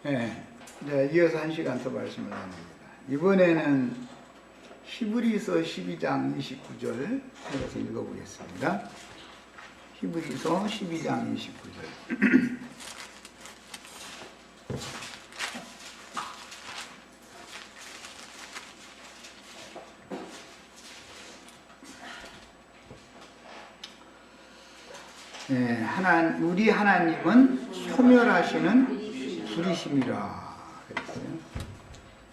네, 이제 이어서 한 시간 더 말씀을 나눕니다. 이번에는 히브리서 12장 29절 해서 읽어보겠습니다. 히브리서 12장 29절. 네, 우리 하나님은 소멸하시는 불이심이라 그랬어요.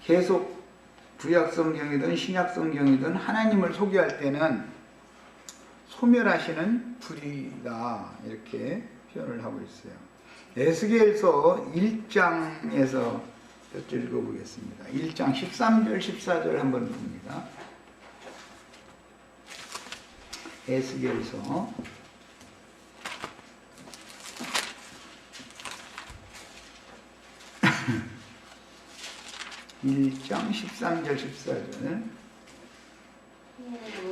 계속 구약 성경이든 신약 성경이든 하나님을 소개할 때는 소멸하시는 불이다 이렇게 표현을 하고 있어요. 에스겔서 1장에서 읽어보겠습니다. 1장 13절 14절 한번 봅니다. 에스겔서 1장 13절 14절.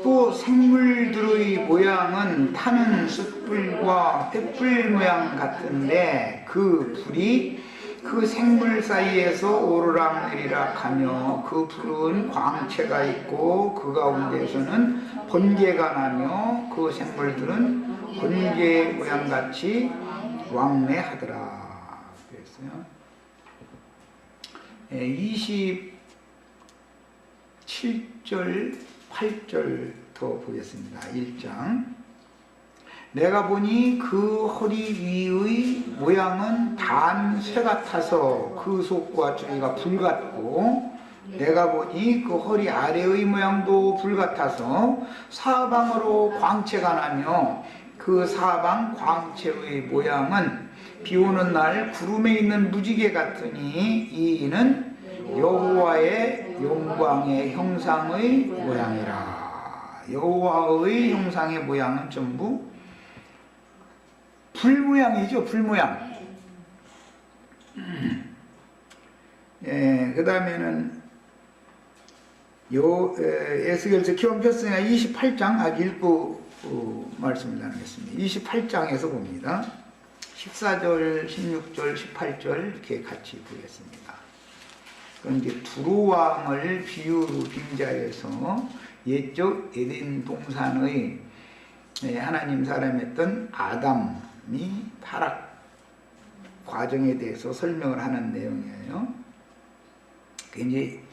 또 생물들의 모양은 타는 숯불과 횃불 모양 같은데 그 불이 그 생물 사이에서 오르락내리락 하며 그 불은 광채가 있고 그 가운데에서는 번개가 나며 그 생물들은 번개 모양같이 왕래하더라 그랬어요. 27절 8절 더 보겠습니다. 1장. 내가 보니 그 허리 위의 모양은 단 쇠 같아서 그 속과 줄기가 불 같고 내가 보니 그 허리 아래의 모양도 불 같아서 사방으로 광채가 나며 그 사방 광채의 모양은 비오는 날 구름에 있는 무지개 같으니 이는 여호와의 영광의 형상의 모양이라. 여호와의 형상의 모양은 전부 불 모양이죠. 불 모양. 그 다음에는 에스겔서 기원 표승의 28장 아주 읽고 말씀을 나누겠습니다. 28장에서 봅니다. 14절, 16절, 18절 이렇게 같이 보겠습니다. 그건 이제 두로왕을 비유로 빙자해서 옛적 에덴 동산의 하나님 사람이었던 아담이 타락 과정에 대해서 설명을 하는 내용이에요. 이제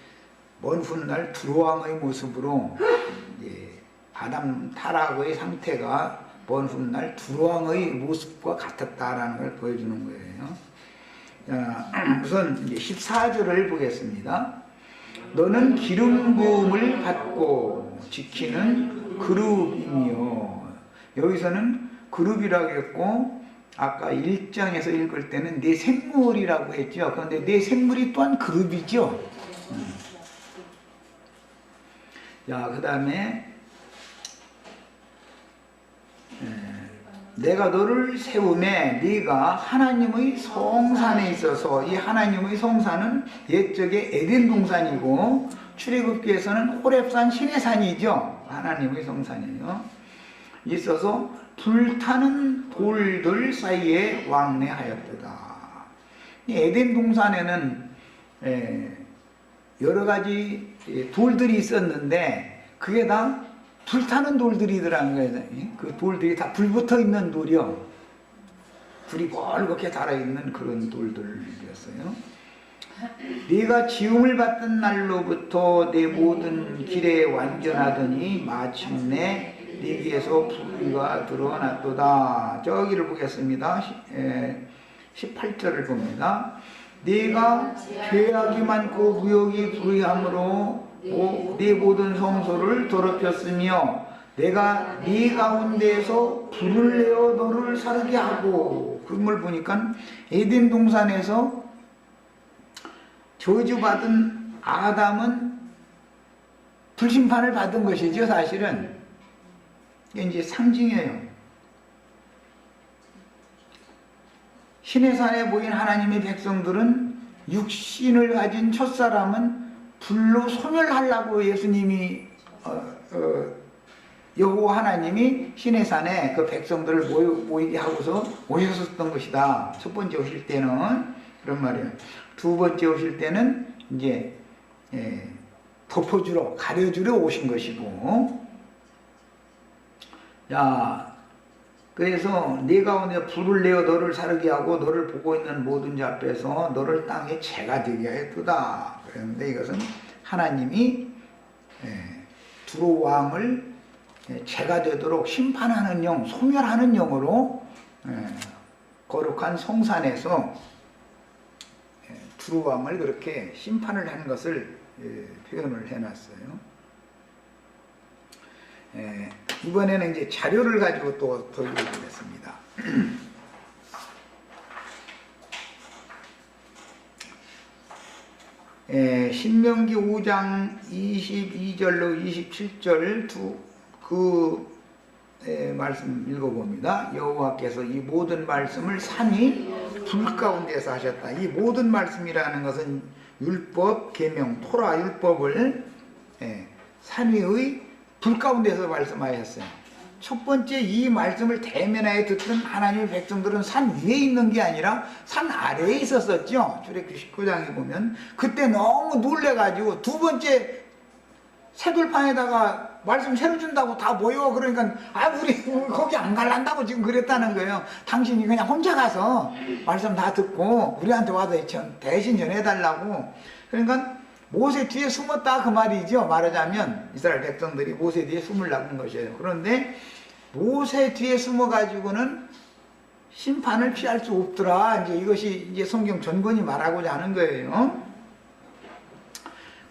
먼 훗날 두로왕의 모습으로 이제 아담 타락의 상태가 먼 훗날 두로왕의 모습과 같았다라는 걸 보여주는 거예요. 자, 우선 이제 14절을 보겠습니다. 너는 기름 부음을 받고 지키는 그룹이며, 여기서는 그룹이라고 했고 아까 1장에서 읽을 때는 내 생물이라고 했죠. 그런데 내 생물이 또한 그룹이죠. 자, 그 다음에 내가 너를 세우매 네가 하나님의 성산에 있어서, 이 하나님의 성산은 옛적에 에덴 동산이고 출애굽기에서는 호렙산 시내산이죠. 하나님의 성산이에요. 있어서 불타는 돌들 사이에 왕래하였도다. 이 에덴 동산에는 여러 가지 돌들이 있었는데 그게 다 불타는 돌들이더라는 거예요. 그 돌들이 다 불붙어 있는 돌이요. 불이 벌겋게 달아있는 그런 돌들이었어요. 네가 지음을 받던 날로부터 내 모든 길에 완전하더니 마침내 네게서 불의가 드러났도다. 저기를 보겠습니다. 18절을 봅니다. 네가 죄악이 많고 무역이 불의함으로 내 모든 성소를 더럽혔으며 내가 네 가운데에서 불을 내어 너를 사르게 하고, 그걸 보니까 에덴 동산에서 저주받은 아담은 불심판을 받은 것이죠. 사실은 이게 이제 상징이에요. 시내산에 모인 하나님의 백성들은 육신을 가진 첫사람은 불로 소멸하려고 예수님이 여호와 하나님이 시내산에 그 백성들을 모이게 하고서 오셨었던 것이다. 첫 번째 오실 때는 그런 말이에요. 두 번째 오실 때는 이제 덮어주러, 가려주러 오신 것이고, 자, 그래서 네 가운데 불을 내어 너를 사르게 하고 너를 보고 있는 모든 자 앞에서 너를 땅에 재가 되게 하였도다. 그런데 이것은 하나님이 두로 왕을 재가 되도록 심판하는 영, 소멸하는 영으로 거룩한 성산에서 두로 왕을 그렇게 심판을 하는 것을 표현을 해놨어요. 이번에는 이제 자료를 가지고 또 보여드리겠습니다. 신명기 5장 22절로 27절 말씀 읽어봅니다. 여호와께서 이 모든 말씀을 산이 불 가운데서 하셨다. 이 모든 말씀이라는 것은 율법, 계명, 토라 율법을 산 위의 불 가운데서 말씀하셨어요. 첫 번째 이 말씀을 대면하여 듣던 하나님의 백성들은 산 위에 있는 게 아니라 산 아래에 있었었죠. 출애굽기 19장에 보면 그때 너무 놀래가지고 두 번째 새돌판에다가 말씀 새로 준다고 다 모여. 그러니까 우리 거기 안 갈란다고 지금 그랬다는 거예요. 당신이 그냥 혼자 가서 말씀 다 듣고 우리한테 와서 대신 전해달라고. 그러니까 모세 뒤에 숨었다 그 말이죠. 말하자면 이스라엘 백성들이 모세 뒤에 숨으려는 것이에요. 그런데 모세 뒤에 숨어가지고는 심판을 피할 수 없더라. 이것이 이제 성경 전권이 말하고자 하는 거예요.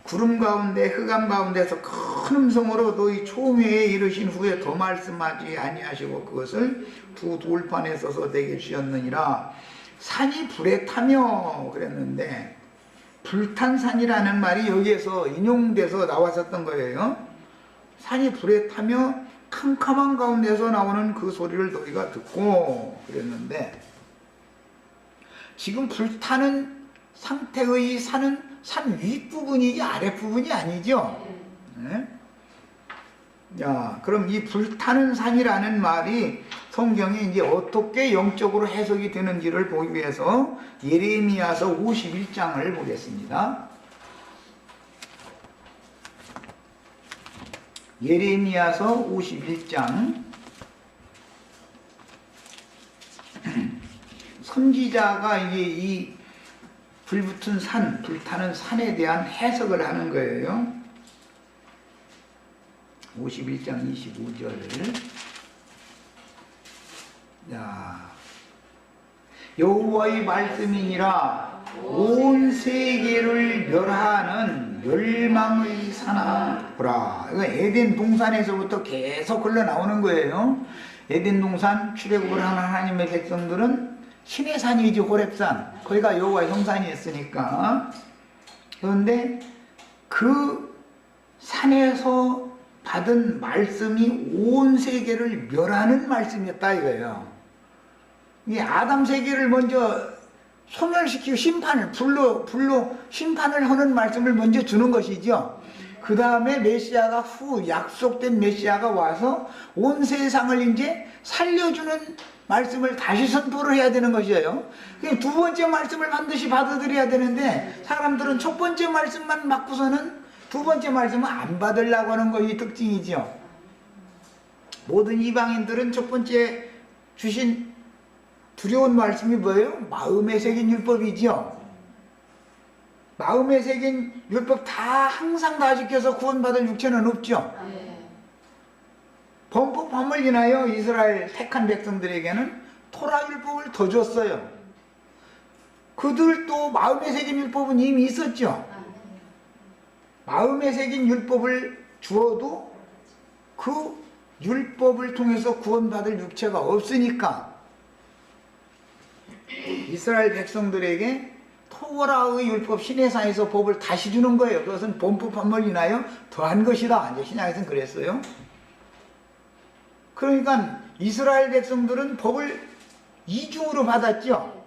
구름 가운데 흑암 가운데서 큰 음성으로 너희 초미에 이르신 후에 더 말씀하지 아니하시고 그것을 두 돌판에 써서 내게 주셨느니라. 산이 불에 타며 그랬는데 불탄 산이라는 말이 여기에서 인용돼서 나왔었던 거예요. 산이 불에 타며 캄캄한 가운데서 나오는 그 소리를 너희가 듣고 그랬는데 지금 불타는 상태의 산은 산 윗부분이지 아랫부분이 아니죠. 네? 자, 그럼 이 불타는 산이라는 말이 성경이 이제 어떻게 영적으로 해석이 되는지를 보기 위해서 예레미야서 51장을 보겠습니다. 예레미야서 51장. 선지자가 이게 이 불붙은 산, 불타는 산에 대한 해석을 하는 거예요. 51장 25절. 자, 여호와의 말씀이니라 온 세계를 멸하는 멸망의 산아 보라. 이거 에덴 동산에서부터 계속 흘러나오는 거예요. 에덴 동산 출애굽을 하는 하나님의 백성들은 신의 산이지 호렙산, 거기가 여호와의 성산이었으니까. 그런데 그 산에서 받은 말씀이 온 세계를 멸하는 말씀이었다 이거예요. 이 아담 세계를 먼저 소멸시키고 심판을 불로 심판을 하는 말씀을 먼저 주는 것이죠. 그 다음에 메시아가 약속된 메시아가 와서 온 세상을 이제 살려주는 말씀을 다시 선포를 해야 되는 것이에요. 두 번째 말씀을 반드시 받아들여야 되는데 사람들은 첫 번째 말씀만 받고서는 두 번째 말씀은 안 받으려고 하는 것이 특징이죠. 모든 이방인들은 첫 번째 주신 두려운 말씀이 뭐예요? 마음에 새긴 율법이죠. 마음에 새긴 율법 다 항상 다 지켜서 구원받을 육체는 없죠. 범법함을 인하여 이스라엘 택한 백성들에게는 토라 율법을 더 줬어요. 그들도 마음에 새긴 율법은 이미 있었죠. 마음에 새긴 율법을 주어도 그 율법을 통해서 구원받을 육체가 없으니까 이스라엘 백성들에게 토라의 율법 시내산에서 법을 다시 주는 거예요. 그것은 범법함을 인하여 더한 것이다. 이제 신약에서는 그랬어요. 그러니까 이스라엘 백성들은 법을 이중으로 받았죠.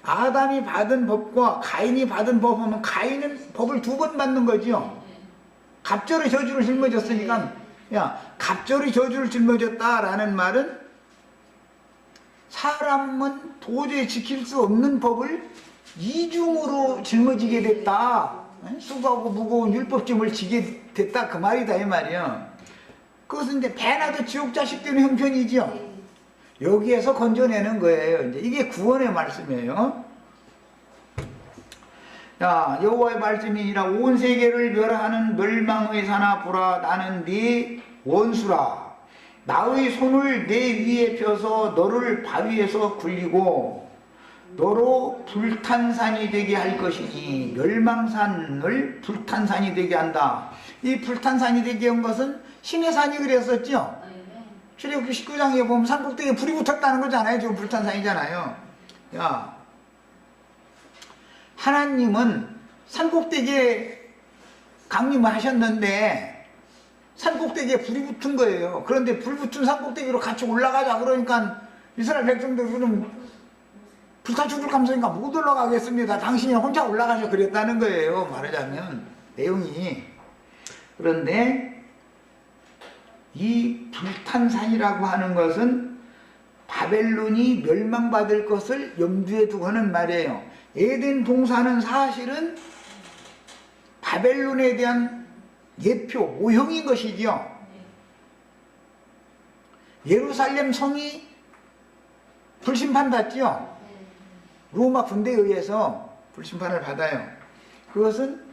아담이 받은 법과 가인이 받은 법하면 가인은 법을 두 번 받는 거죠. 갑절의 저주를 짊어졌으니까, 야, 갑절의 저주를 짊어졌다라는 말은 사람은 도저히 지킬 수 없는 법을 이중으로 짊어지게 됐다. 수고하고 무거운 율법짐을 지게 됐다. 그 말이다 이 말이야. 그것은 이제 배나도 지옥 자식 되는 형편이죠. 여기에서 건져내는 거예요. 이제 이게 구원의 말씀이에요. 자, 여호와의 말씀이니라. 온 세계를 멸하는 멸망의 사나 보라. 나는 네 원수라. 나의 손을 내 위에 펴서 너를 바위에서 굴리고 너로 불탄산이 되게 할 것이니. 멸망산을 불탄산이 되게 한다. 이 불탄산이 되게 한 것은 신의 산이 그랬었죠. 출애굽기 19장에 보면 산꼭대기에 불이 붙었다는 거잖아요. 지금 불탄산이잖아요. 야, 하나님은 산꼭대기에 강림을 하셨는데 산꼭대기에 불이 붙은 거예요. 그런데 불 붙은 산꼭대기로 같이 올라가자 그러니까 이스라엘 백성들은 불타 죽을 감성이니까 못 올라가겠습니다. 당신이 혼자 올라가셔 그랬다는 거예요. 말하자면 내용이. 그런데 이 불탄산이라고 하는 것은 바벨론이 멸망받을 것을 염두에 두고 하는 말이에요. 에덴 동산은 사실은 바벨론에 대한 예표, 모형인 것이지요. 예루살렘 성이 불심판 받지요. 로마 군대에 의해서 불심판을 받아요. 그것은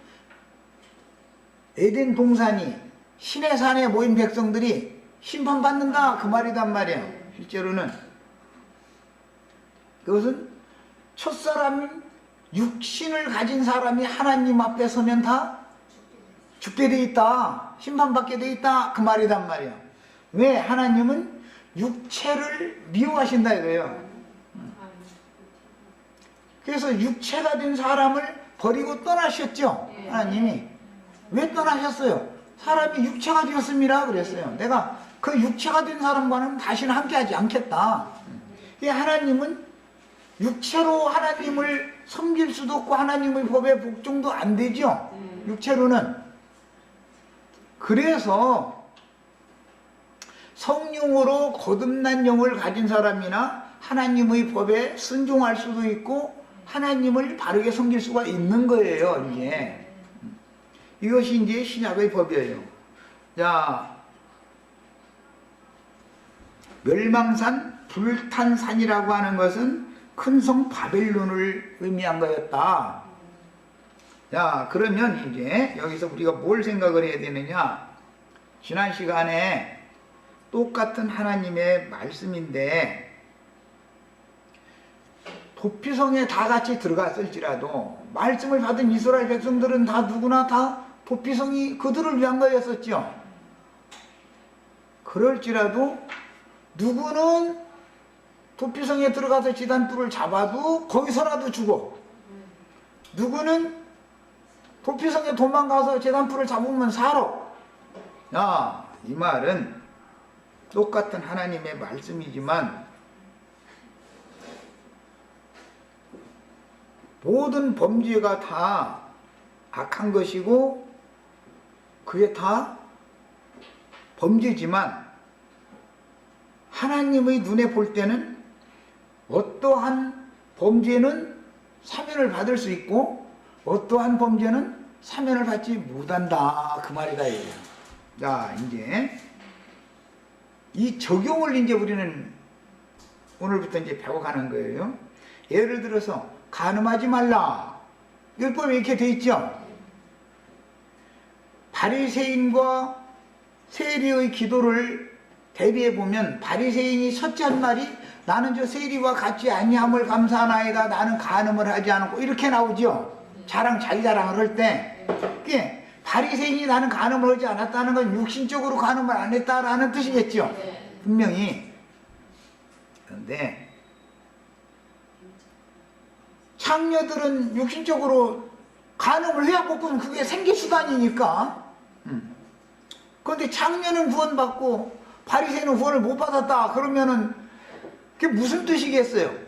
에덴 동산이 신의 산에 모인 백성들이 심판받는다 그 말이단 말이에요. 실제로는 그것은 첫사람 육신을 가진 사람이 하나님 앞에 서면 다 죽게 돼 있다, 심판받게 돼 있다 그 말이단 말이에요. 왜? 하나님은 육체를 미워하신다 이거예요. 그래서 육체가 된 사람을 버리고 떠나셨죠. 하나님이. 왜 떠나셨어요? 사람이 육체가 되었습니다 그랬어요. 내가 그 육체가 된 사람과는 다시는 함께하지 않겠다. 하나님은 육체로 하나님을 섬길 수도 없고 하나님의 법에 복종도 안 되죠. 육체로는. 그래서 성령으로 거듭난 영을 가진 사람이나 하나님의 법에 순종할 수도 있고 하나님을 바르게 섬길 수가 있는 거예요. 이게 이것이 이제 신약의 법이에요. 자, 멸망산, 불탄산이라고 하는 것은 큰 성 바벨론을 의미한 거였다. 자, 그러면 이제 여기서 우리가 뭘 생각을 해야 되느냐? 지난 시간에 똑같은 하나님의 말씀인데 도피성에 다 같이 들어갔을지라도 말씀을 받은 이스라엘 백성들은 다 누구나 다 도피성이 그들을 위한 거였었죠. 그럴지라도 누구는 도피성에 들어가서 지단불을 잡아도 거기서라도 죽어. 누구는 도피성에 도망가서 지단불을 잡으면 살아. 야, 이 말은 똑같은 하나님의 말씀이지만 모든 범죄가 다 악한 것이고 그게 다 범죄지만 하나님의 눈에 볼 때는 어떠한 범죄는 사면을 받을 수 있고 어떠한 범죄는 사면을 받지 못한다 그 말이다 이거예요. 자, 이제 이 적용을 이제 우리는 오늘부터 이제 배워가는 거예요. 예를 들어서 간음하지 말라. 율법에 이렇게 돼 있죠. 바리새인과 세리의 기도를 대비해 보면 바리새인이 첫째 한 말이 나는 저 세리와 같지 아니함을 감사하나이다. 나는 간음을 하지 않고 이렇게 나오죠. 자기 자랑을 할 때. 그게 바리새인이 나는 간음을 하지 않았다는 건 육신적으로 간음을 안 했다라는 뜻이겠죠. 분명히. 그런데 창녀들은 육신적으로 간음을 해야 면 그게 생계 수단이니까. 그런데 창녀는 구원받고 바리새인은 구원을 못 받았다 그러면은 그게 무슨 뜻이겠어요?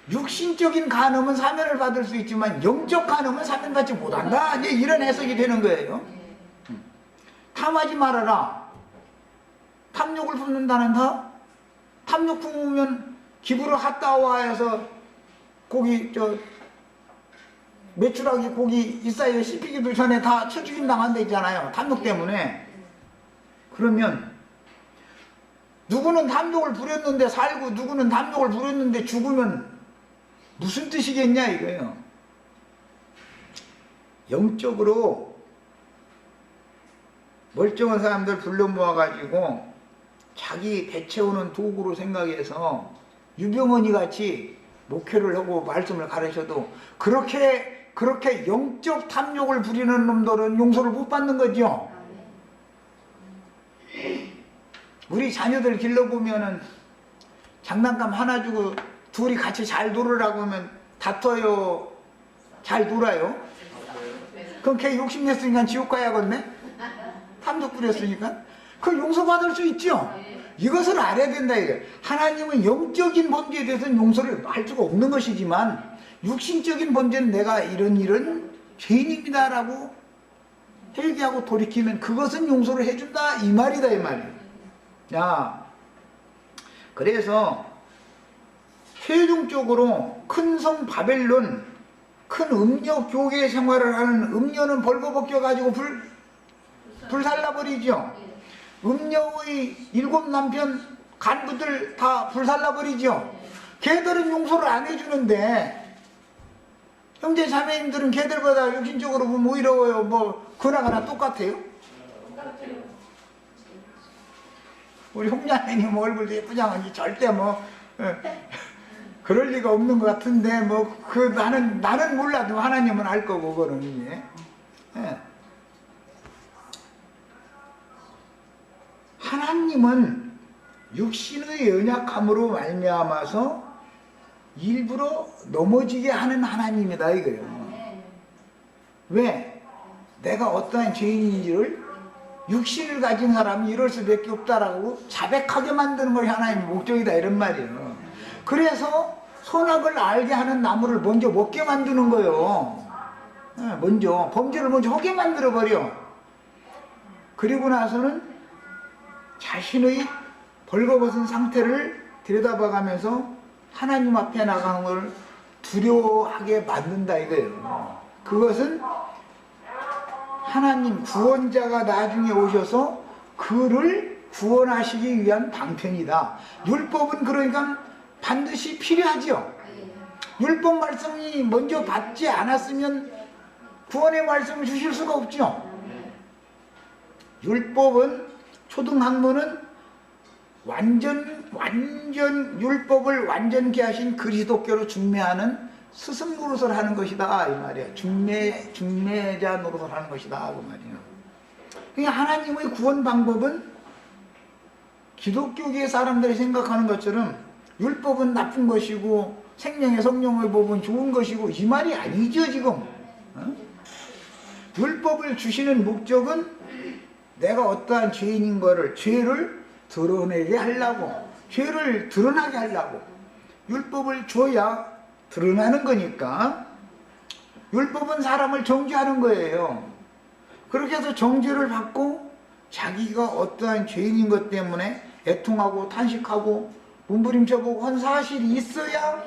육신적인 간음은 사면을 받을 수 있지만 영적 간음은 사면받지 못한다. 이제 이런 해석이 되는 거예요. 탐하지 말아라. 탐욕을 품는다는 다? 탐욕 품으면 기부를 갔다 와서 고기 메추라기 고기 이사이에 씹히기도 전에 다 쳐죽임 당한다 있잖아요. 탐욕 때문에. 그러면 누구는 탐욕을 부렸는데 살고 누구는 탐욕을 부렸는데 죽으면 무슨 뜻이겠냐 이거예요. 영적으로 멀쩡한 사람들 불러 모아가지고 자기 배 채우는 도구로 생각해서 유병헌이 같이 목회를 하고 말씀을 가르쳐도 그렇게 영적 탐욕을 부리는 놈들은 용서를 못 받는 거죠. 우리 자녀들 길러보면은 장난감 하나 주고 둘이 같이 잘 놀으라고 하면 다퉈요? 잘 놀아요? 그럼 걔 욕심냈으니까 지옥 가야겠네? 탐욕 부렸으니까? 그 용서받을 수 있죠? 이것을 알아야 된다 이거예요. 하나님은 영적인 범죄에 대해서는 용서를 할 수가 없는 것이지만 육신적인 범죄는 내가 이런 죄인입니다 라고 회개하고 돌이키면 그것은 용서를 해준다 이 말이다 이 말이에요. 야, 그래서 최종적으로 큰 성 바벨론 큰 음녀 교계 생활을 하는 음녀는 벌거벗겨 가지고 불살라버리죠. 음녀의 7 남편 간부들 다 불살라버리죠. 걔들은 용서를 안 해주는데 형제 자매님들은 걔들보다 육신적으로 보면 오히려 뭐 그나가나 똑같아요? 우리 홍자매님 얼굴도 예쁘장하니 절대 뭐 그럴 리가 없는 것 같은데 뭐 나는 몰라도 하나님은 알 거고 그거는 이제. 하나님은 육신의 연약함으로 말미암아서 일부러 넘어지게 하는 하나님이다 이거예요. 왜? 내가 어떠한 죄인인지를 육신을 가진 사람이 이럴 수밖에 없다라고 자백하게 만드는 것이 하나님의 목적이다 이런 말이에요. 그래서 선악을 알게 하는 나무를 먼저 먹게 만드는 거예요. 먼저 범죄를 먼저 하게 만들어 버려. 그리고 나서는 자신의 벌거벗은 상태를 들여다봐가면서 하나님 앞에 나가는 걸 두려워하게 만든다 이거예요. 그것은 하나님 구원자가 나중에 오셔서 그를 구원하시기 위한 방편이다. 율법은 그러니까 반드시 필요하죠. 율법 말씀이 먼저 받지 않았으면 구원의 말씀을 주실 수가 없죠. 율법은 초등학문은 완전 율법을 완전케 하신 그리스도께로 중매하는 스승 노릇을 하는 것이다 이 말이야. 중매자 노릇을 하는 것이다 그 말이야. 그러니까 하나님의 구원 방법은 기독교계 사람들이 생각하는 것처럼 율법은 나쁜 것이고 생명의 성령의 법은 좋은 것이고 이 말이 아니죠 지금. 율법을 주시는 목적은 내가 어떠한 죄인인 거를 죄를 드러내게 하려고 죄를 드러나게 하려고 율법을 줘야 드러나는 거니까. 율법은 사람을 정죄하는 거예요. 그렇게 해서 정죄를 받고 자기가 어떠한 죄인인 것 때문에 애통하고 탄식하고 몸부림쳐보고 한 사실이 있어야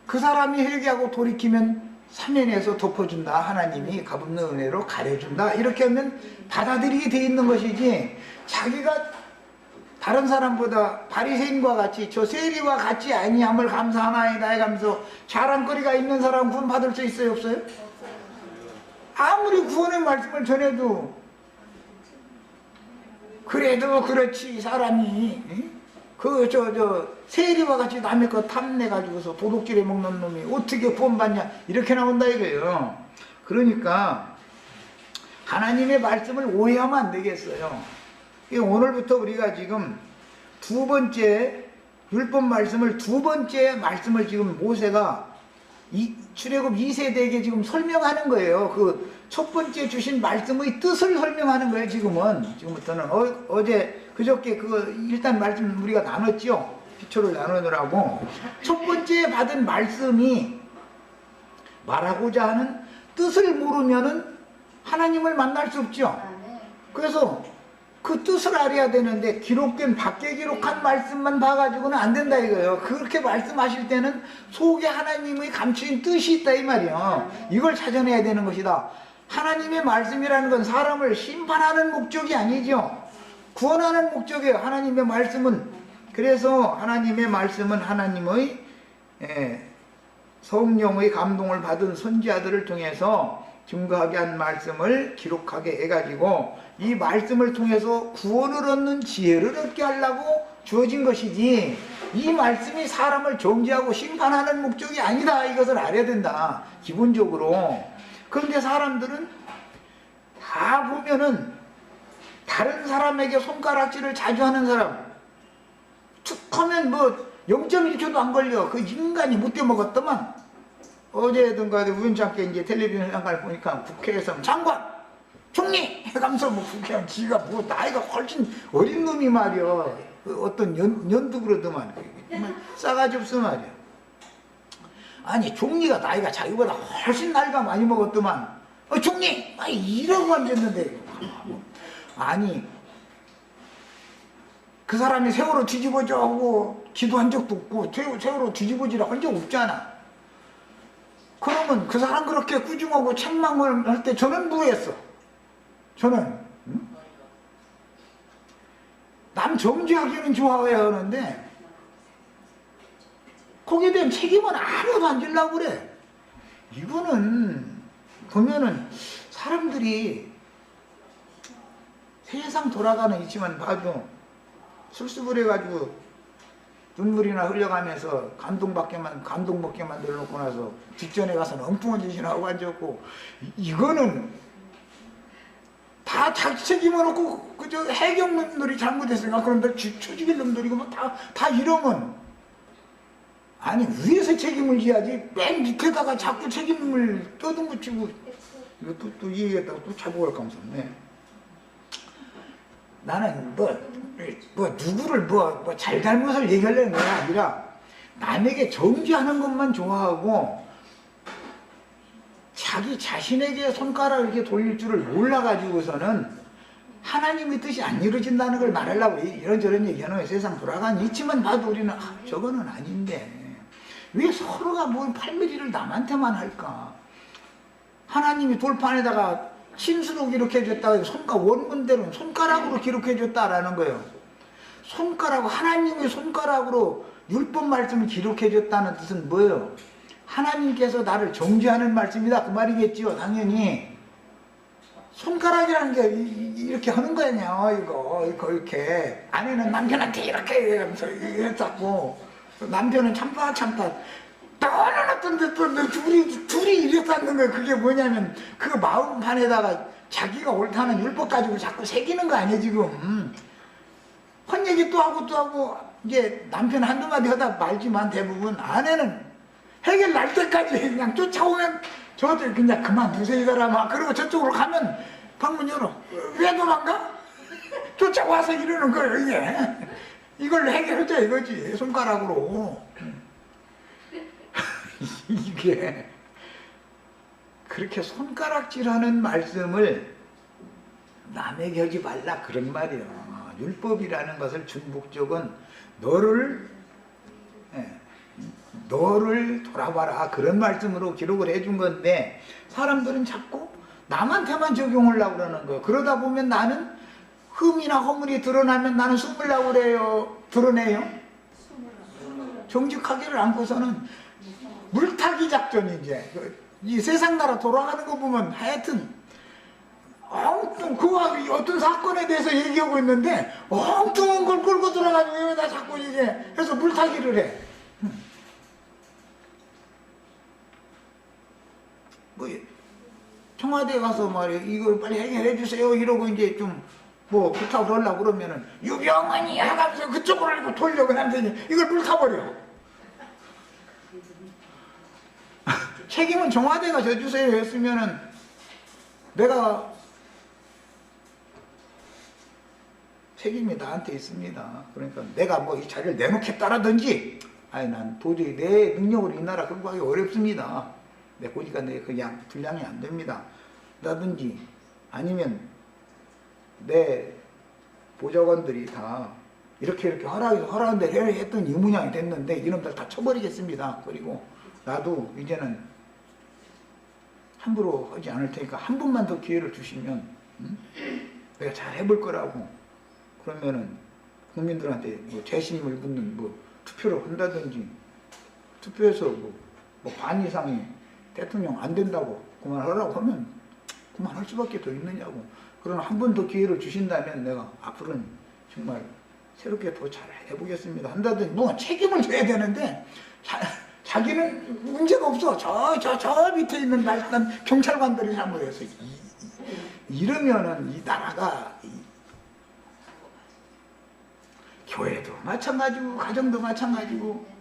그 사람이 회개하고 돌이키면 사면에서 덮어준다. 하나님이 값없는 은혜로 가려준다. 이렇게 하면 받아들이게 돼 있는 것이지 자기가 다른 사람보다 바리새인과 같이 저 세리와 같이 아니함을 감사하나이다 해가면서 자랑거리가 있는 사람 구원 받을 수 있어요 없어요? 아무리 구원의 말씀을 전해도 그래도 그렇지 사람이 세리와 같이 남의 거 탐내가지고서 도둑질해 먹는 놈이 어떻게 구원받냐 이렇게 나온다 이거예요. 그러니까 하나님의 말씀을 오해하면 안 되겠어요. 오늘부터 우리가 지금 두 번째 율법 말씀을 지금 모세가 출애굽 2세대에게 지금 설명하는 거예요. 그 첫 번째 주신 말씀의 뜻을 설명하는 거예요. 지금부터는 어제 그저께 그거 일단 말씀 우리가 나눴죠. 기초를 나누느라고 첫 번째 받은 말씀이 말하고자 하는 뜻을 모르면은 하나님을 만날 수 없죠. 그래서 그 뜻을 알아야 되는데 기록된 밖에 기록한 말씀만 봐가지고는 안 된다 이거예요. 그렇게 말씀하실 때는 속에 하나님의 감추인 뜻이 있다 이 말이에요. 이걸 찾아내야 되는 것이다. 하나님의 말씀이라는 건 사람을 심판하는 목적이 아니죠. 구원하는 목적이에요. 하나님의 말씀은. 그래서 하나님의 말씀은 하나님의 성령의 감동을 받은 선지자들을 통해서 증거하게 한 말씀을 기록하게 해가지고 이 말씀을 통해서 구원을 얻는 지혜를 얻게 하려고 주어진 것이지, 이 말씀이 사람을 정죄하고 심판하는 목적이 아니다 이것을 알아야 된다 기본적으로. 그런데 사람들은 다 보면은 다른 사람에게 손가락질을 자주 하는 사람, 툭 하면 뭐 0.1초도 안 걸려. 그 인간이 못돼 먹었더만. 어제든가 우연찮게 이제 텔레비전 잠깐 보니까 국회에서 장관, 총리 해가면서 뭐 국회의원 지가 뭐 나이가 훨씬 어린 놈이 말이야. 어떤 연두 그러더만. 싸가지 없어 말이야. 아니 총리가 나이가 자기보다 훨씬 나이가 많이 먹었더만. 총리! 이러고 앉았는데. 아니 그 사람이 세월호 뒤집어져 하고 기도한 적도 없고 세월호 뒤집어지라고 한 적 없잖아. 그러면 그 사람 그렇게 꾸중하고 책망을 할 때 저는 뭐했어? 저는 남 정죄하기는 좋아해야 하는데 거기에 대한 책임은 아무도 안 지려고 그래. 이거는 보면은 사람들이 세상 돌아가는 이치만 봐도 술수부려가지고 눈물이나 흘려가면서 감동받게 만들어놓고 나서 뒷전에 가서는 엉뚱한 짓이나 하고 앉았고, 이거는 다 자기 책임을 놓고 그저 해경놈들이 잘못했으니까 그런데 쳐죽일 놈들이고 뭐 다 이러면, 아니 위에서 책임을 져야지 맨 밑에다가 자꾸 책임을 떠듬붙이고. 이거 또 이 얘기했다고 또 자복할 감사네. 나는 누구를 잘잘못을 얘기하려는 게 아니라 남에게 정죄하는 것만 좋아하고 자기 자신에게 손가락을 이렇게 돌릴 줄을 몰라가지고서는 하나님의 뜻이 안 이루어진다는 걸 말하려고 이런저런 얘기하는 거예요. 세상 돌아가는 이치만 봐도 우리는 저거는 아닌데 왜 서로가 뭐 팔미리를 남한테만 할까? 하나님이 돌판에다가 신수로 기록해줬다. 원문대로는 손가락으로 기록해줬다라는 거예요. 하나님의 손가락으로 율법 말씀을 기록해줬다는 뜻은 뭐예요? 하나님께서 나를 정죄하는 말씀이다 그 말이겠지요. 당연히 손가락이라는 게 이렇게 하는 거 아니야. 이거 이렇게 아내는 남편한테 이렇게 하면서 했었고 남편은 참다 너는 어떤데 또 둘이 이랬다는 거야. 그게 뭐냐면 그 마음판에다가 자기가 옳다는 율법 가지고 자꾸 새기는 거 아니야 지금. 헛얘기 또 하고 이제 남편 한두 마디 하다 말지만 대부분 아내는 해결 날 때까지 그냥 쫓아오면 저들 그냥 그만두세요 이 사람아. 그리고 저쪽으로 가면 방문 열어. 왜 도망가? 쫓아와서 이러는 거예요 이게. 이걸 해결하자 이거지 손가락으로. 이게 그렇게 손가락질하는 말씀을 남에게 하지 말라 그런 말이에요. 율법이라는 것을 준 목적은 너를 돌아봐라 그런 말씀으로 기록을 해준 건데 사람들은 자꾸 남한테만 적용하려고 그러는 거예요. 그러다 보면 나는 흠이나 허물이 드러나면 나는 숨으려고 그래요. 드러내요? 정직하기를 않고서는 물타기 작전. 이제 이 세상 나라 돌아가는 거 보면 하여튼 엉뚱 그 어떤 사건에 대해서 얘기하고 있는데 엉뚱한 걸 끌고 들어가지고 여기다 자꾸 이제 해서 물타기를 해. 뭐 청와대 가서 말이야 이거 빨리 해결해 주세요 이러고 이제 좀 뭐 부탁을 하려고 그러면은 유병헌이 하면서 그쪽으로 이렇게 돌려고 하는데 이걸 불타버려. 책임은 청와대가 져주세요 했으면은 내가 책임이 나한테 있습니다. 그러니까 내가 뭐 이 자리를 내놓겠다라든지 아니 난 도저히 내 능력으로 이 나라 끌고 가기 어렵습니다. 내 고지가 내 그냥 분량이 안 됩니다. 라든지 아니면 내 보좌관들이 다 이렇게 허락한 대로 했더니 이 모양이 됐는데 이놈들 다 쳐버리겠습니다. 그리고 나도 이제는 함부로 하지 않을 테니까 한 번만 더 기회를 주시면 내가 잘 해볼 거라고. 그러면은 국민들한테 뭐 재심을 묻는 뭐 투표를 한다든지 투표해서 뭐 반 이상이 대통령 안 된다고 그만하라고 하면 그만할 수밖에 더 있느냐고. 그러나 한 번 더 기회를 주신다면 내가 앞으로는 정말 새롭게 더 잘 해보겠습니다 한다든지 뭐 책임을 져야 되는데 자기는 문제가 없어. 저 밑에 있는 말단 경찰관들이 잘못해서 이러면은 이 나라가 교회도 마찬가지고 가정도 마찬가지고.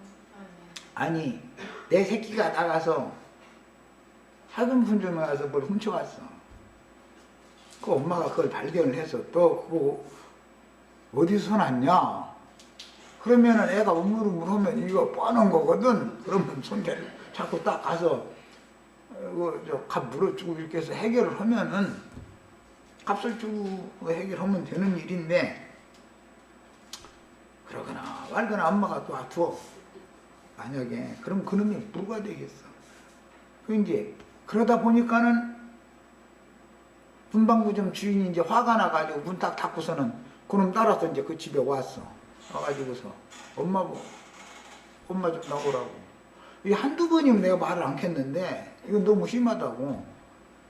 아니 내 새끼가 나가서 학원 분점에 가서 뭘 훔쳐갔어. 그 엄마가 그걸 발견을 해서 너 그거 어디서 났냐? 그러면은 애가 우물우물하면 이거 뻔한 거거든. 그러면 손대를 자꾸 딱 가서 값 물어주고 이렇게 해서 해결을 하면은 값을 주고 해결하면 되는 일인데 그러거나 말거나 엄마가 놔둬. 만약에 그럼 그놈이 누가 되겠어? 그 이제 그러다 보니까는 문방구점 주인이 이제 화가 나가지고 문 딱 닫고서는 그놈 따라서 이제 그 집에 왔어. 와가지고서 엄마 좀 나오라고. 이 한두 번이면 내가 말을 안 켰는데 이건 너무 심하다고.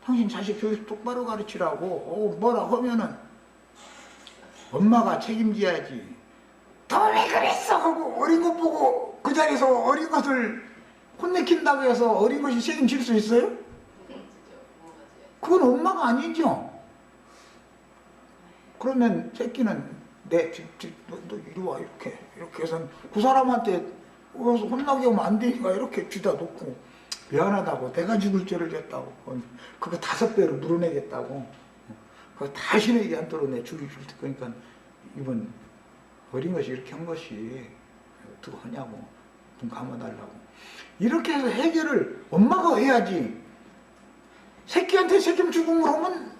당신 자식 교육 똑바로 가르치라고 뭐라 하면은 엄마가 책임져야지. 너 왜 그랬어? 하고 어린 것 보고 그 자리에서 어린 것을 혼내킨다고 해서 어린 것이 책임질 수 있어요? 그건 엄마가 아니죠. 그러면 새끼는 너 이리 와 이렇게 해서 그 사람한테 혼나게 하면 안 되니까 이렇게 쥐다 놓고 미안하다고 내가 죽을 죄를 졌다고 그거 5배로 물어내겠다고 그거 다시는 얘기 않도록 내 죽일 줄 테니까 이번 어린 것이 이렇게 한 것이 어떻게 하냐고 좀 감아달라고 이렇게 해서 해결을 엄마가 해야지. 새끼한테 책임 주고 그러면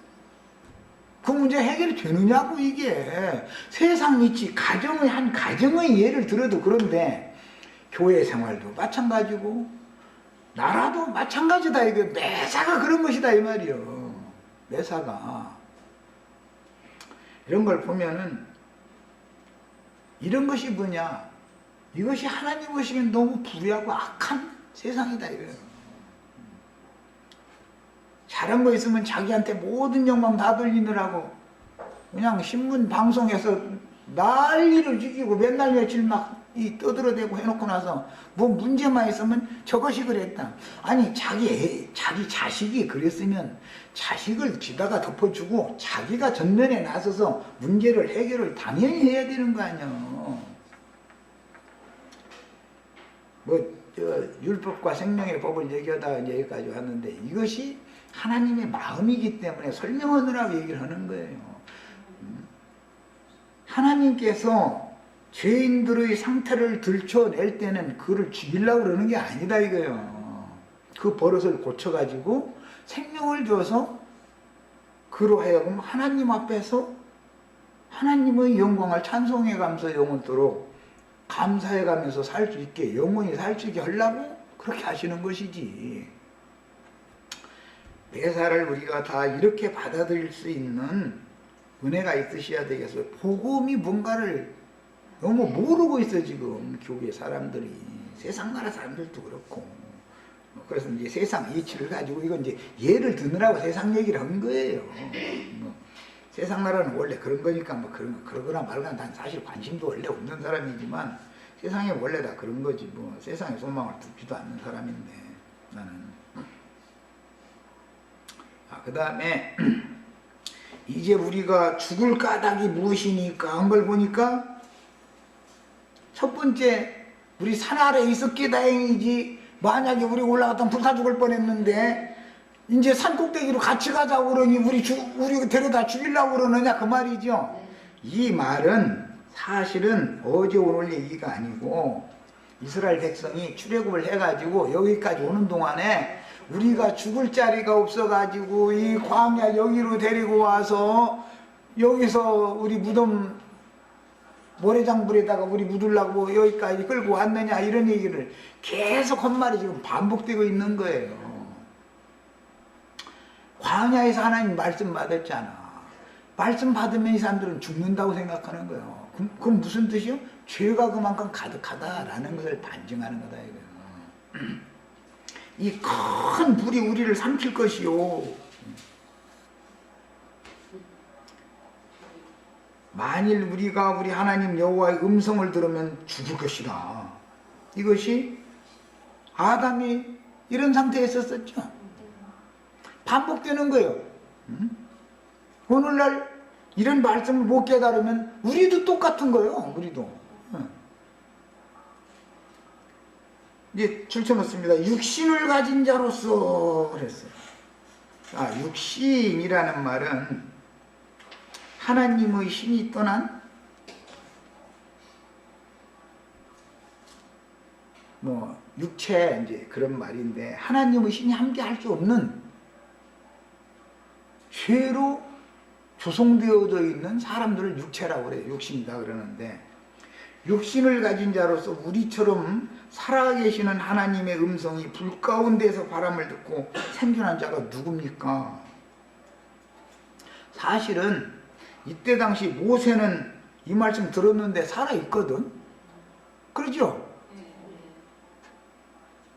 그 문제 해결이 되느냐고. 이게 세상 이치 한 가정의 예를 들어도 그런데 교회 생활도 마찬가지고 나라도 마찬가지다. 이거 매사가 그런 것이다 이 말이요. 매사가 이런 걸 보면은 이런 것이 뭐냐, 이것이 하나님 보시기엔 너무 불의하고 악한 세상이다 이거예요. 잘한 거 있으면 자기한테 모든 영광 다 돌리느라고 그냥 신문 방송에서 난리를 죽이고 맨날 며칠 막 떠들어대고 해놓고 나서 뭐 문제만 있으면 저것이 그랬다. 아니 자기 자식이 그랬으면 자식을 지다가 덮어주고 자기가 전면에 나서서 문제를 해결을 당연히 해야 되는 거 아니야. 율법과 생명의 법을 얘기하다가 이제 여기까지 왔는데 이것이 하나님의 마음이기 때문에 설명하느라고 얘기를 하는 거예요. 하나님께서 죄인들의 상태를 들춰낼 때는 그를 죽이려고 그러는 게 아니다 이거예요. 그 버릇을 고쳐가지고 생명을 줘서 그로 하여금 하나님 앞에서 하나님의 영광을 찬송해가면서 영원토록 감사해가면서 살 수 있게 영원히 살 수 있게 하려고 그렇게 하시는 것이지. 매사를 우리가 다 이렇게 받아들일 수 있는 은혜가 있으셔야 되겠어요. 복음이 뭔가를 너무 모르고 있어 지금 교회 사람들이. 세상 나라 사람들도 그렇고. 그래서 이제 세상 이치를 가지고 이건 이제 예를 드느라고 세상 얘기를 한 거예요. 세상 나라는 원래 그런 거니까 뭐 그러거나 말거나 난 사실 관심도 원래 없는 사람이지만 세상에 원래 다 그런 거지 뭐. 세상에 소망을 두지도 않는 사람인데 나는. 그 다음에 이제 우리가 죽을 까닭이 무엇이니까 한 걸 보니까 첫 번째 우리 산 아래에 있었기에 다행이지 만약에 우리 올라갔던 불타 죽을 뻔했는데 이제 산 꼭대기로 같이 가자고 그러니 우리 데려다 죽이려고 그러느냐 그 말이죠. 이 말은 사실은 어제 오늘 얘기가 아니고 이스라엘 백성이 출애굽을 해가지고 여기까지 오는 동안에 우리가 죽을 자리가 없어가지고 이 광야 여기로 데리고 와서 여기서 우리 무덤 모래장불에다가 우리 묻으려고 여기까지 끌고 왔느냐 이런 얘기를 계속 한 말이 지금 반복되고 있는 거예요. 광야에서 하나님 말씀 받았잖아. 말씀 받으면 이 사람들은 죽는다고 생각하는 거예요. 그럼 무슨 뜻이요? 죄가 그만큼 가득하다라는 것을 반증하는 거다 이거예요. 이 큰 불이 우리를 삼킬 것이요. 만일 우리가 우리 하나님 여호와의 음성을 들으면 죽을 것이다. 이것이 아담이 이런 상태에 있었었죠. 반복되는 거예요. 오늘날 이런 말씀을 못 깨달으면 우리도 똑같은 거예요. 우리도. 이제 줄쳐놓습니다. 육신을 가진 자로서 그랬어요. 육신이라는 말은 하나님의 신이 떠난 육체 이제 그런 말인데 하나님의 신이 함께 할 수 없는 죄로 조성되어져 있는 사람들을 육체라고 그래요. 육신이다 그러는데 육신을 가진 자로서 우리처럼 살아계시는 하나님의 음성이 불 가운데서 바람을 듣고 생존한 자가 누굽니까? 사실은 이때 당시 모세는 이 말씀 들었는데 살아있거든. 그러죠?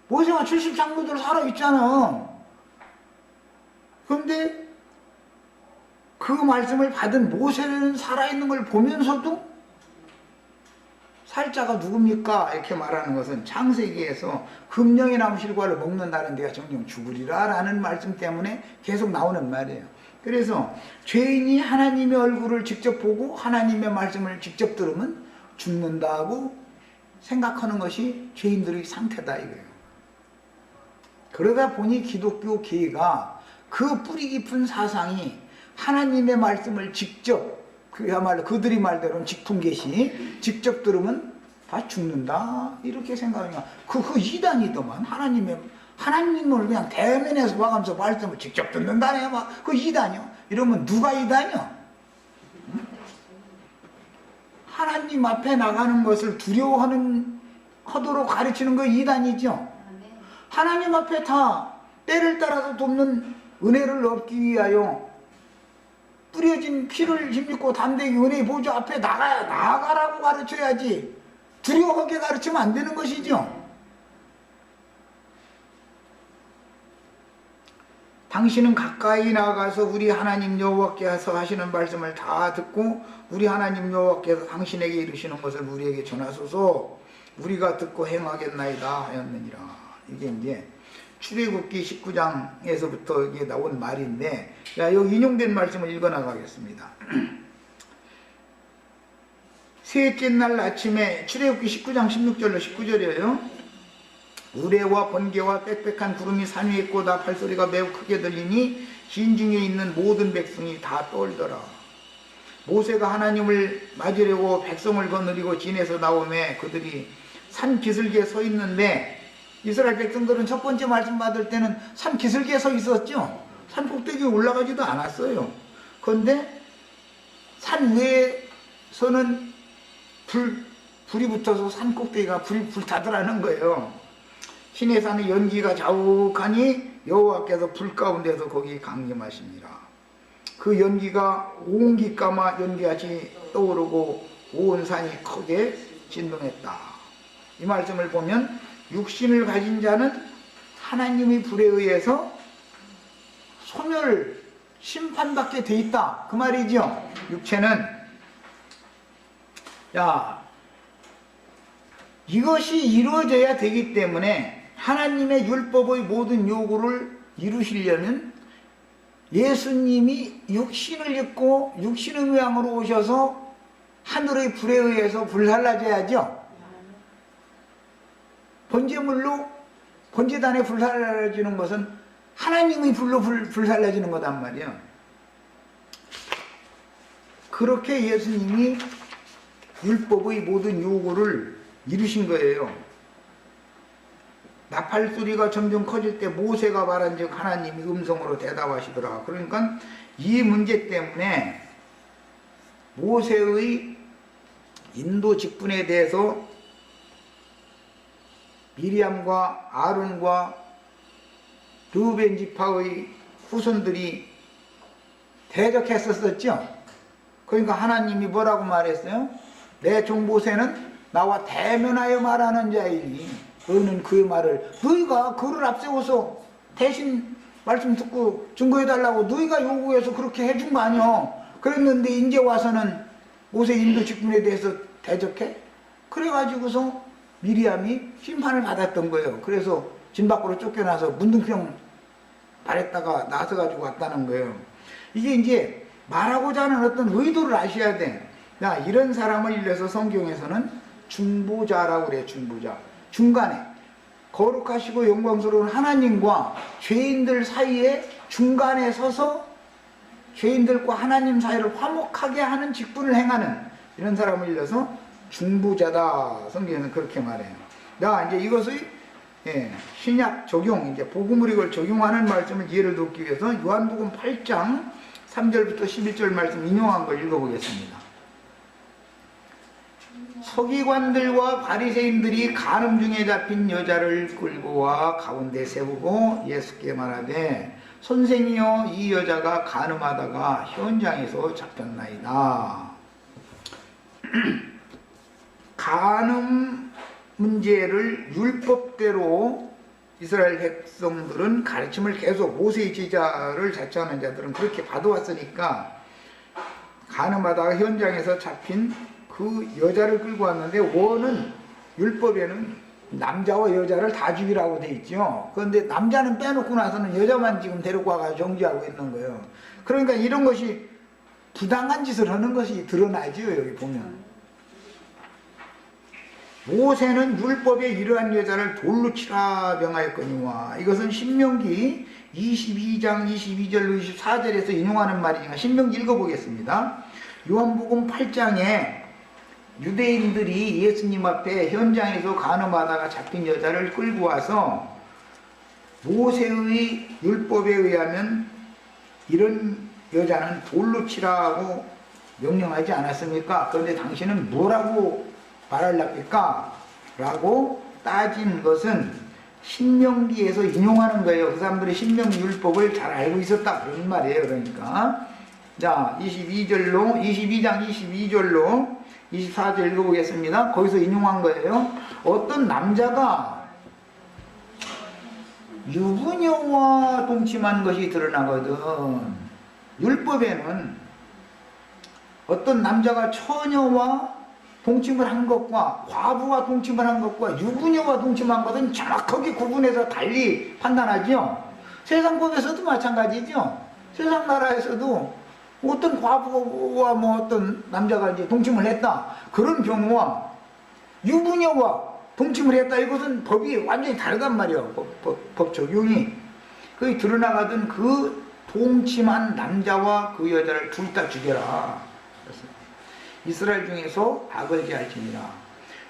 모세가 70장로들 살아있잖아. 그런데 그 말씀을 받은 모세는 살아있는 걸 보면서도 살자가 누굽니까? 이렇게 말하는 것은 창세기에서 금령의 나무 실과를 먹는다는 데가 정령 죽으리라 라는 말씀 때문에 계속 나오는 말이에요. 그래서 죄인이 하나님의 얼굴을 직접 보고 하나님의 말씀을 직접 들으면 죽는다고 생각하는 것이 죄인들의 상태다 이거예요. 그러다 보니 기독교 계가 그 뿌리 깊은 사상이 하나님의 말씀을 직접 그야말로 그들이 말대로는 직통계시 직접 들으면 다 죽는다 이렇게 생각하니까 그 이단이더만. 하나님을 그냥 대면에서 와가면서 말씀을 직접 듣는다네 막 그 이단이요. 이러면 누가 이단이요? 하나님 앞에 나가는 것을 두려워하도록 가르치는 거 이단이죠. 하나님 앞에 다 때를 따라서 돕는 은혜를 얻기 위하여 뿌려진 피를 힘입고 담대히 은혜의 보좌 앞에 나가라고 가르쳐야지 두려워하게 가르치면 안 되는 것이죠. 당신은 가까이 나가서 우리 하나님 여호와께서 하시는 말씀을 다 듣고 우리 하나님 여호와께서 당신에게 이르시는 것을 우리에게 전하소서. 우리가 듣고 행하겠나이다 하였느니라. 이게 이제 출애굽기 19장에서부터 이게 나온 말인데, 여기 인용된 말씀을 읽어 나가겠습니다. 셋째 날 아침에 출애굽기 19장 16절로 19절이에요. 우레와 번개와 빽빽한 구름이 산 위에 꽂아 발소리가 매우 크게 들리니 진중에 있는 모든 백성이 다 떨더라. 모세가 하나님을 맞으려고 백성을 거느리고 진에서 나오매 그들이 산 기슭에 서 있는데, 이스라엘 백성들은 첫 번째 말씀 받을 때는 산 기슭에 서 있었죠. 산 꼭대기에 올라가지도 않았어요. 그런데 산 위에서는 불이 붙어서 산 꼭대기가 불타더라는 거예요. 시내산의 연기가 자욱하니 여호와께서 불 가운데서 거기 강림하시니라. 그 연기가 옹기까마 연기같이 떠오르고 온 산이 크게 진동했다. 이 말씀을 보면 육신을 가진 자는 하나님의 불에 의해서 소멸, 심판받게 돼 있다 그 말이죠. 육체는 이것이 이루어져야 되기 때문에 하나님의 율법의 모든 요구를 이루시려면 예수님이 육신을 입고 육신의 모양으로 오셔서 하늘의 불에 의해서 불살라져야죠. 번제물로 번제단에 불살라지는 것은 하나님의 불로 불살라지는 거단 말이에요. 그렇게 예수님이 율법의 모든 요구를 이루신 거예요. 나팔 소리가 점점 커질 때 모세가 말한 즉 하나님이 음성으로 대답하시더라. 그러니까 이 문제 때문에 모세의 인도 직분에 대해서 미리암과 아론과 르우벤 지파의 후손들이 대적했었죠. 그러니까 하나님이 뭐라고 말했어요? 내 종 모세는 나와 대면하여 말하는 자이니 너는 그의 말을, 너희가 그를 앞세워서 대신 말씀 듣고 증거해달라고 너희가 요구해서 그렇게 해준 거 아니야. 그랬는데 이제 와서는 모세 인도 직분에 대해서 대적해? 그래가지고서 미리암이 심판을 받았던 거예요. 그래서 진 밖으로 쫓겨나서 문둥병 발했다가 나서가지고 왔다는 거예요. 이게 이제 말하고자 하는 어떤 의도를 아셔야 돼. 야, 이런 사람을 일러서 성경에서는 중보자라고 그래요. 중보자. 중간에 거룩하시고 영광스러운 하나님과 죄인들 사이에 중간에 서서 죄인들과 하나님 사이를 화목하게 하는 직분을 행하는 이런 사람을 일러서 중보자다. 성경에는 그렇게 말해요. 자, 이제 이것의 신약 적용, 이제 복음을 이걸 적용하는 말씀을 이해를 돕기 위해서 요한복음 8장 3절부터 11절 말씀 인용한 걸 읽어보겠습니다. 서기관들과 바리새인들이 간음 중에 잡힌 여자를 끌고 와 가운데 세우고 예수께 말하되 선생이여 이 여자가 간음하다가 현장에서 잡혔나이다. 간음 문제를 율법대로 이스라엘 백성들은 가르침을 계속 모세의 제자를 자처하는 자들은 그렇게 받아왔으니까 간음하다가 현장에서 잡힌 그 여자를 끌고 왔는데 원은 율법에는 남자와 여자를 다 죽이라고 돼 있죠. 그런데 남자는 빼놓고 나서는 여자만 지금 데리고 와가지고 정죄하고 있는 거예요. 그러니까 이런 것이 부당한 짓을 하는 것이 드러나죠. 여기 보면 모세는 율법에 이러한 여자를 돌로 치라 명하였거니와 이것은 신명기 22장 22절로 24절에서 인용하는 말이니까 신명기 읽어보겠습니다. 요한복음 8장에 유대인들이 예수님 앞에 현장에서 간음하다가 잡힌 여자를 끌고 와서 모세의 율법에 의하면 이런 여자는 돌로 치라고 명령하지 않았습니까? 그런데 당신은 뭐라고 말하려니까? 라고 따진 것은 신명기에서 인용하는 거예요. 그 사람들이 신명기 율법을 잘 알고 있었다 그런 말이에요. 그러니까 자 22장 22절로 24절 읽어보겠습니다. 거기서 인용한 거예요. 어떤 남자가 유부녀와 동침한 것이 드러나거든. 율법에는 어떤 남자가 처녀와 동침을 한 것과 과부와 동침을 한 것과 유부녀와 동침한 것은 정확하게 구분해서 달리 판단하죠. 세상법에서도 마찬가지죠. 세상 나라에서도 어떤 과부와 뭐 어떤 남자가 이제 동침을 했다. 그런 경우와 유부녀와 동침을 했다. 이것은 법이 완전히 다르단 말이에요. 법 적용이. 거기 드러나가던 그 동침한 남자와 그 여자를 둘 다 죽여라. 이스라엘 중에서 악을 제할지니라.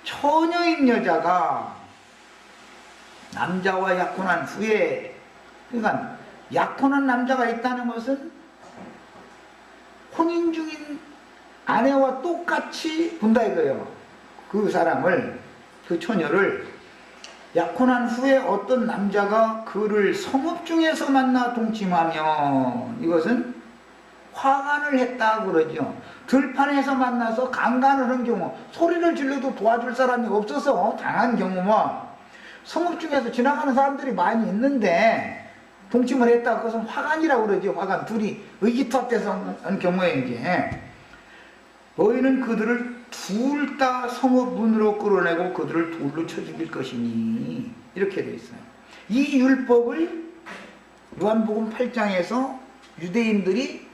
처녀인 여자가 남자와 약혼한 후에, 그러니까 약혼한 남자가 있다는 것은 혼인 중인 아내와 똑같이 본다 이거예요. 그 사람을, 그 처녀를 약혼한 후에 어떤 남자가 그를 성읍 중에서 만나 동침하면 이것은 화간을 했다 그러죠. 들판에서 만나서 강간을 한 경우, 소리를 질러도 도와줄 사람이 없어서 당한 경우만 성읍 중에서 지나가는 사람들이 많이 있는데 동침을 했다. 그것은 화간이라고 그러죠. 화간. 둘이 의기투합돼서 한 경우에 이제 너희는 그들을 둘 다 성읍 문으로 끌어내고 그들을 돌로 쳐 죽일 것이니 이렇게 되어 있어요. 이 율법을 요한복음 8장에서 유대인들이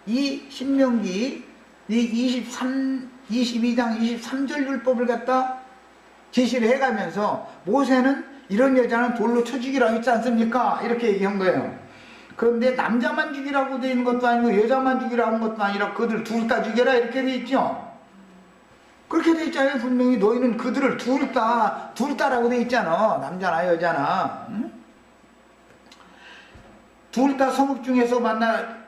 이 신명기 이 22장 23절 율법을 갖다 제시를 해가면서 모세는 이런 여자는 돌로 쳐 죽이라고 했지 않습니까? 이렇게 얘기한 거예요. 그런데 남자만 죽이라고 되어 있는 것도 아니고 여자만 죽이라고 한 것도 아니라 그들 둘 다 죽여라 이렇게 되어 있죠. 그렇게 되어 있잖아요. 분명히 너희는 그들을 둘 다라고 되어 있잖아. 남자나 여자나. 응? 둘 다 성읍 중에서 만나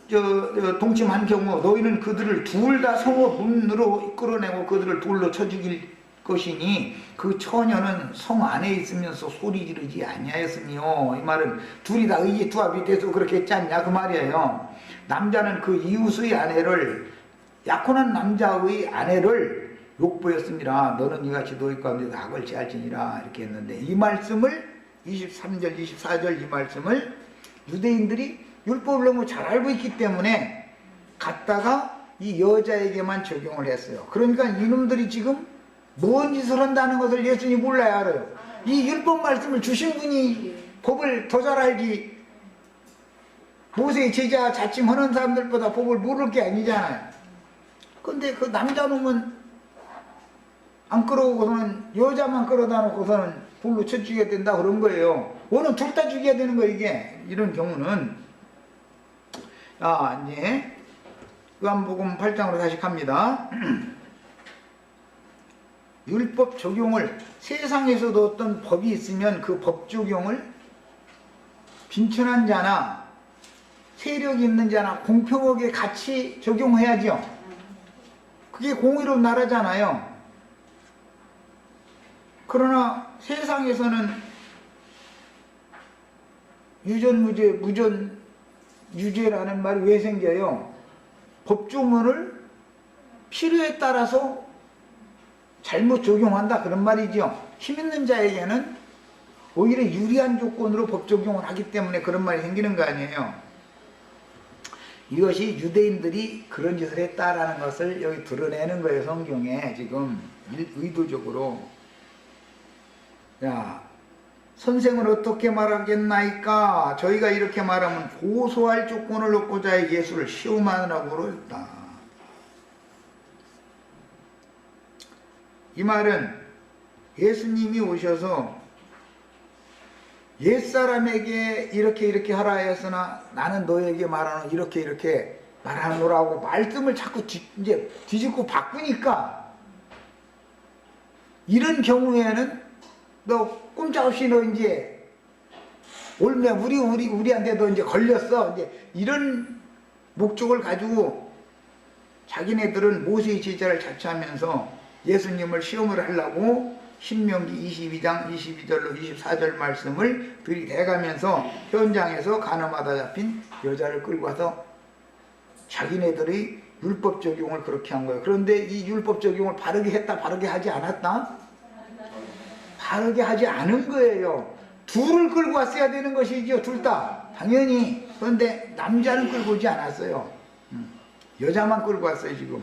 동침한 경우 너희는 그들을 둘 다 성읍 문으로 끌어내고 그들을 돌로 쳐 죽일 것이니 그 처녀는 성 안에 있으면서 소리 지르지 아니하였으며, 이 말은 둘이 다 의기투합이 돼서 그렇게 했지 않냐 그 말이에요. 남자는 그 이웃의 아내를, 약혼한 남자의 아내를 욕보였습니다. 너는 이같이 너희 가운데 악을 제할지니라 이렇게 했는데, 이 말씀을 23절 24절 이 말씀을 유대인들이 율법을 너무 잘 알고 있기 때문에 갖다가 이 여자에게만 적용을 했어요. 그러니까 이놈들이 지금 뭔 짓을 한다는 것을 예수님이 몰라야 알아요. 이 율법 말씀을 주신 분이 법을 더 잘 알지, 모세의 제자 자칭하는 사람들보다 법을 모를 게 아니잖아요. 근데 그 남자놈은 안 끌어오고서는 여자만 끌어다 놓고서는 불로 쳐 죽여야 된다 그런 거예요. 오늘 둘 다 죽여야 되는 거 이게. 이런 경우는 이제 요한복음 8장으로 다시 갑니다. 율법 적용을, 세상에서도 어떤 법이 있으면 그 법 적용을 빈천한 자나 세력이 있는 자나 공평하게 같이 적용해야죠. 그게 공의로운 나라잖아요. 그러나 세상에서는 유전무죄, 무전유죄라는 말이 왜 생겨요? 법조문을 필요에 따라서 잘못 적용한다 그런 말이죠. 힘 있는 자에게는 오히려 유리한 조건으로 법 적용을 하기 때문에 그런 말이 생기는 거 아니에요. 이것이 유대인들이 그런 짓을 했다라는 것을 여기 드러내는 거예요. 성경에 지금 의도적으로. 야, 선생은 어떻게 말하겠나이까? 저희가 이렇게 말하면 고소할 조건을 얻고자 예수를 시험하느라고 했다. 이 말은 예수님이 오셔서 옛사람에게 이렇게 하라 했으나 나는 너에게 말하는 이렇게 말하노라고 말씀을 자꾸 이제 뒤집고 바꾸니까, 이런 경우에는 너 꼼짝없이 너 이제 올면 우리한테 너 이제 걸렸어. 이제 이런 목적을 가지고 자기네들은 모세의 제자를 자처하면서 예수님을 시험을 하려고 신명기 22장 22절로 24절 말씀을 들이대가면서 현장에서 가늠하다 잡힌 여자를 끌고 와서 자기네들의 율법 적용을 그렇게 한 거예요. 그런데 이 율법 적용을 바르게 했다, 바르게 하지 않았다? 바르게 하지 않은 거예요. 둘을 끌고 왔어야 되는 것이죠. 둘 다 당연히. 그런데 남자는 끌고 오지 않았어요. 여자만 끌고 왔어요 지금.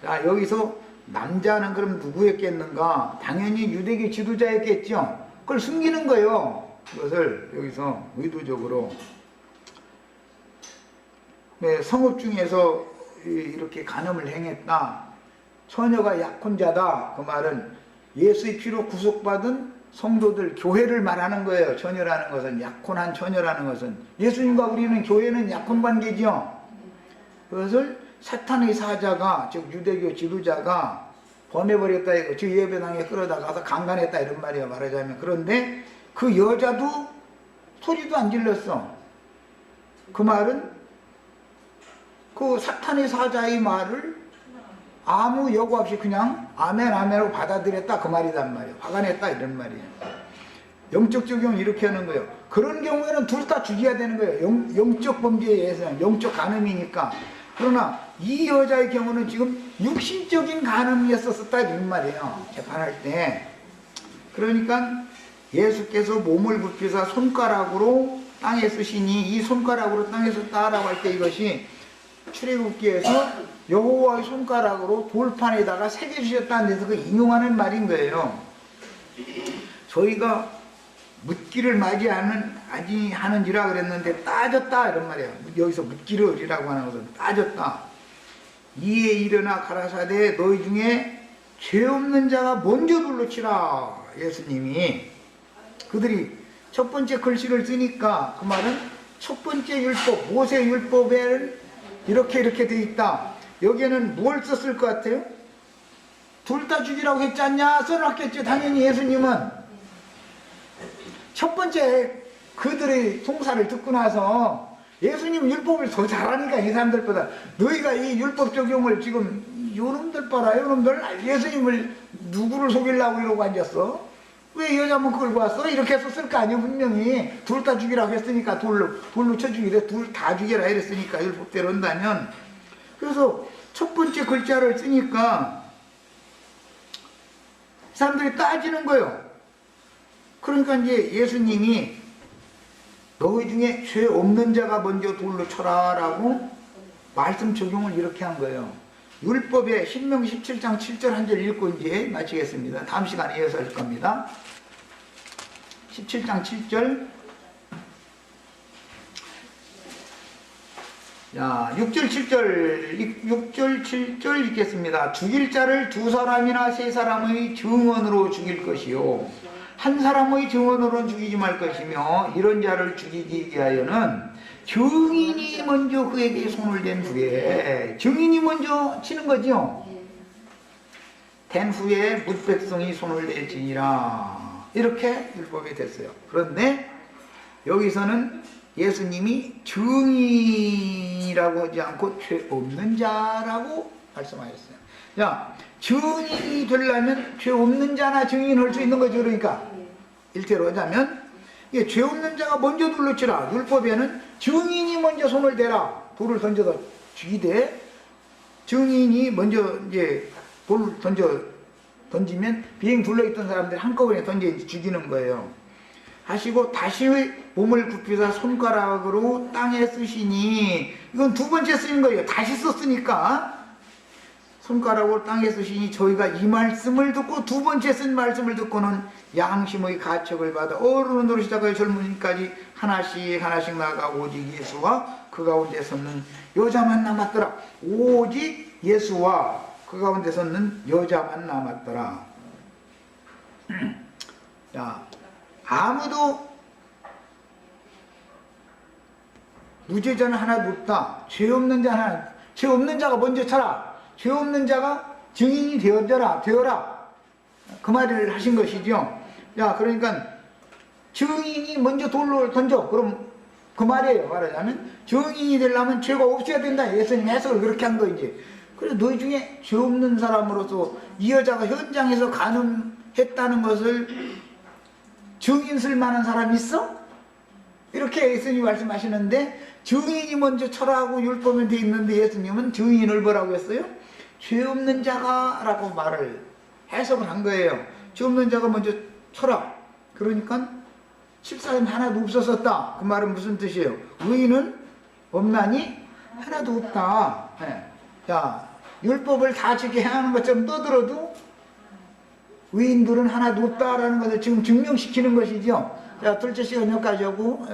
자, 여기서 남자는 그럼 누구였겠는가? 당연히 유대교 지도자였겠죠. 그걸 숨기는 거예요. 그것을 여기서 의도적으로. 네, 성읍 중에서 이렇게 간음을 행했다. 처녀가 약혼자다. 그 말은 예수의 피로 구속받은 성도들, 교회를 말하는 거예요. 처녀라는 것은, 약혼한 처녀라는 것은. 예수님과 우리는 교회는 약혼관계죠. 그것을 사탄의 사자가, 즉 유대교 지도자가 보내버렸다 이거, 저 예배당에 끌어다가서 강간했다 이런 말이야 말하자면. 그런데 그 여자도 소리도 안 질렀어. 그 말은 그 사탄의 사자의 말을 아무 여과 없이 그냥 아멘 아멘으로 받아들였다 그 말이단 말이에요. 화가 냈다 이런 말이에요. 영적 적용을 이렇게 하는 거예요. 그런 경우에는 둘 다 죽여야 되는 거예요. 영적 범죄에 의해서는, 영적 간음이니까. 그러나 이 여자의 경우는 지금 육신적인 간음이었었다 이런 말이에요. 재판할 때. 그러니까 예수께서 몸을 굽히사 손가락으로 땅에 쓰시니, 이 손가락으로 땅에 썼다라고 할 때 이것이 출애굽기에서 여호와의 손가락으로 돌판에다가 새겨주셨다는 데서 그 인용하는 말인 거예요. 저희가 묻기를 맞이하는지라 그랬는데 따졌다 이런 말이에요. 여기서 묻기를이라고 하는 것은 따졌다. 이에 일어나 가라사대 너희 중에 죄 없는 자가 먼저 불로 치라. 예수님이 그들이 첫 번째 글씨를 쓰니까 그 말은 첫 번째 율법, 모세 율법에는 이렇게 돼 있다. 여기에는 뭘 썼을 것 같아요? 둘 다 죽이라고 했지 않냐? 써놨겠죠. 당연히 예수님은 첫 번째 그들의 송사를 듣고 나서 예수님 율법을 더 잘하니까 이 사람들보다. 너희가 이 율법 적용을 지금 요놈들 봐라. 요놈들 예수님을 누구를 속이려고 이러고 앉았어? 왜 여자만 끌고 왔어? 이렇게 했었을 거 아니야. 분명히 둘 다 죽이라고 했으니까 돌로 쳐 죽이래. 둘 다 죽여라 이랬으니까 율법대로 한다면. 그래서 첫 번째 글자를 쓰니까 사람들이 따지는 거예요. 그러니까 이제 예수님이 너희 중에 죄 없는 자가 먼저 돌로 쳐라 라고 말씀 적용을 이렇게 한 거예요. 율법의 신명기 17장 7절 한 절 읽고 이제 마치겠습니다. 다음 시간에 이어서 할 겁니다. 17장 7절. 자, 6절 7절 읽겠습니다. 죽일 자를 두 사람이나 세 사람의 증언으로 죽일 것이요 한 사람의 증언으로는 죽이지 말 것이며 이런 자를 죽이기 위하여는 증인이 먼저 그에게 손을 댄 후에 증인이 먼저 치는 거죠. 된 후에 뭇백성이 손을 내지니라 이렇게 율법이 됐어요. 그런데 여기서는 예수님이 증인이라고 하지 않고 죄 없는 자라고 말씀하셨어요. 자, 증인이 되려면 죄 없는 자나 증인할 수 있는 거죠. 그러니까 일대로 하자면 이게 죄 없는 자가 먼저 돌로 치라. 율법에는 증인이 먼저 손을 대라. 돌을 던져서 죽이되 증인이 먼저 이제 돌을 던지면 비행 둘러있던 사람들 한꺼번에 던져 죽이는 거예요. 하시고 다시 몸을 굽히사 손가락으로 땅에 쓰시니 이건 두 번째 쓰는 거예요. 다시 썼으니까 손가락으로 땅에 쓰시니 저희가 이 말씀을 듣고 두 번째 쓴 말씀을 듣고는 양심의 가책을 받아 어른으로 시작하여 젊은이까지 하나씩 나아가고 오직 예수와 그 가운데 섰는 여자만 남았더라. 오직 예수와 그 가운데 섰는 여자만 남았더라. 자, 아무도 무죄자는 하나도 없다. 죄 없는 자가 먼저 쳐라. 죄 없는 자가 증인이 되어라. 그 말을 하신 것이죠. 야, 그러니까 증인이 먼저 돌로 던져. 그럼 그 말이에요. 말하자면 증인이 되려면 죄가 없어야 된다. 예수님 해석을 그렇게 한 거 이제. 그래서 너희 중에 죄 없는 사람으로서 이 여자가 현장에서 간음했다는 것을 증인 쓸 만한 사람이 있어? 이렇게 예수님이 말씀하시는데 증인이 먼저 쳐라고 율법에 돼 있는데 예수님은 증인을 뭐라고 했어요? 죄 없는 자가 라고 말을 해석을 한 거예요. 죄 없는 자가 먼저 쳐라. 그러니까 칠사람이 하나도 없었었다. 그 말은 무슨 뜻이에요? 의인은 없나니 하나도 없다. 네. 자, 율법을 다 지키게 하는 것처럼 떠들어도 의인들은 하나도 없다라는 것을 지금 증명시키는 것이죠. 자, 둘째 시간 여기까지 하고